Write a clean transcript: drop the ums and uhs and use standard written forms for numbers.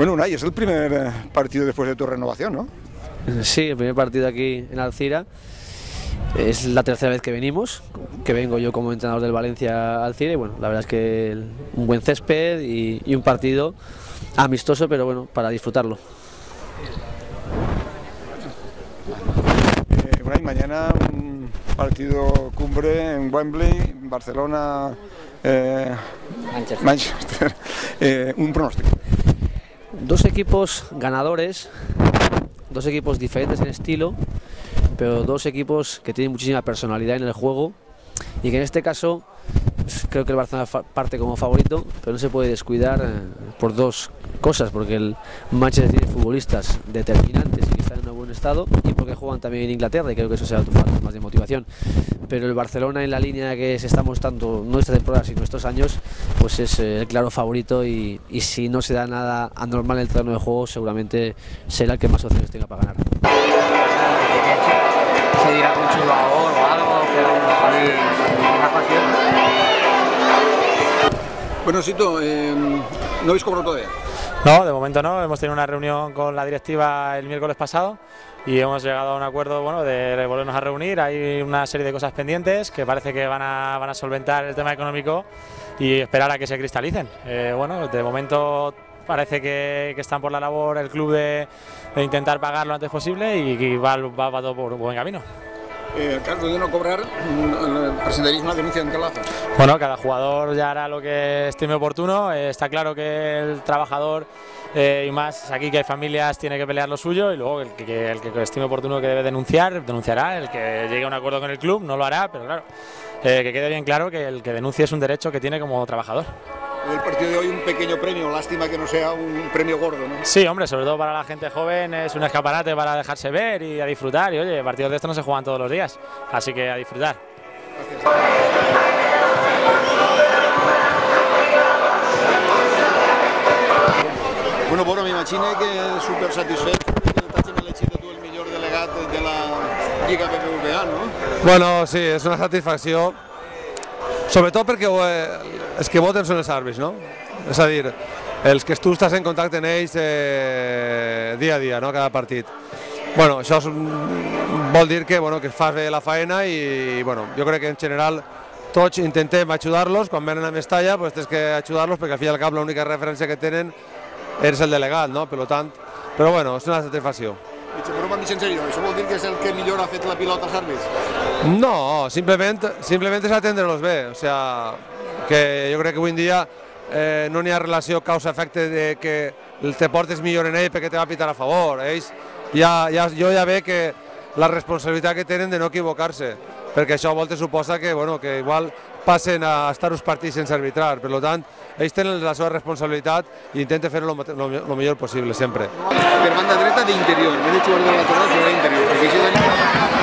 Bueno, Unai, es el primer partido después de tu renovación, ¿no? Sí, el primer partido aquí en Alzira. Es la tercera vez que venimos, que vengo yo como entrenador del Valencia a Alzira y bueno, la verdad es que un buen césped y un partido amistoso, pero bueno, para disfrutarlo. Unai, mañana un partido cumbre en Wembley, Barcelona, Manchester. Un pronóstico. Dos equipos ganadores, dos equipos diferentes en estilo, pero dos equipos que tienen muchísima personalidad en el juego y que en este caso pues, creo que el Barcelona parte como favorito, pero no se puede descuidar por dos cosas, porque el Manchester tiene futbolistas determinantes y que están en un buen estado y porque juegan también en Inglaterra y creo que eso será otro factor más de motivación, pero el Barcelona en la línea que se está mostrando no esta temporada sino estos años pues es el claro favorito y si no se da nada anormal en el terreno de juego seguramente será el que más opciones tenga para ganar. ¿Se dirá un jugador o algo? Bueno, Sito, ¿no habéis cobrado todavía? No, de momento no. Hemos tenido una reunión con la directiva el miércoles pasado y hemos llegado a un acuerdo, bueno, de volvernos a reunir. Hay una serie de cosas pendientes que parece que van a solventar el tema económico y esperar a que se cristalicen. Bueno, de momento parece que están por la labor el club de intentar pagar lo antes posible y va todo por un buen camino. Caso de no cobrar, presentaréis una denuncia ante la AFA. Bueno, cada jugador ya hará lo que estime oportuno. Está claro que el trabajador y más aquí que hay familias tiene que pelear lo suyo y luego el que estime oportuno que debe denunciar, denunciará. El que llegue a un acuerdo con el club no lo hará, pero claro, que quede bien claro que el que denuncie es un derecho que tiene como trabajador. El partido de hoy un pequeño premio, lástima que no sea un premio gordo, ¿no? Sí, hombre, sobre todo para la gente joven es un escaparate para dejarse ver y a disfrutar y oye, partidos de estos no se juegan todos los días, así que a disfrutar. Gracias. Bueno, Boro, m'imagino que és super satisfet que t'hagin elegit a tu el millor delegat de la Lliga BBVA, no? Bueno, sí, és una satisfacció, sobretot perquè els que voten són els àrbitres, no? És a dir, els que tu estàs en contacte amb ells dia a dia, no? Cada partit. Bueno, això vol dir que, bueno, que fas bé la faena i bueno, jo crec que en general tots intentem ajudar-los, quan venen a Mestalla pues tens que ajudar-los perquè al fi i al cap l'única referència que tenen és el delegat, no? Per tant, però bueno, és una satisfacció. Però m'han dit en sèrio, això vol dir que és el que millor ha fet la pilota als àrbitres? No, simplement és atendre-los bé, o sea, que jo crec que avui en dia no n'hi ha relació causa-efecte de que te portes millor en ell perquè te va pitar a favor. Ells jo ja veig que la responsabilitat que tenen de no equivocar-se, perquè això a voltes suposa que, bueno, que igual passen a estar uns partits sense arbitrar. Per tant, ells tenen la seva responsabilitat i intenten fer-ho el millor possible, sempre. Per banda dreta d'interior, en vez de jugar de lateral, jugar d'interior.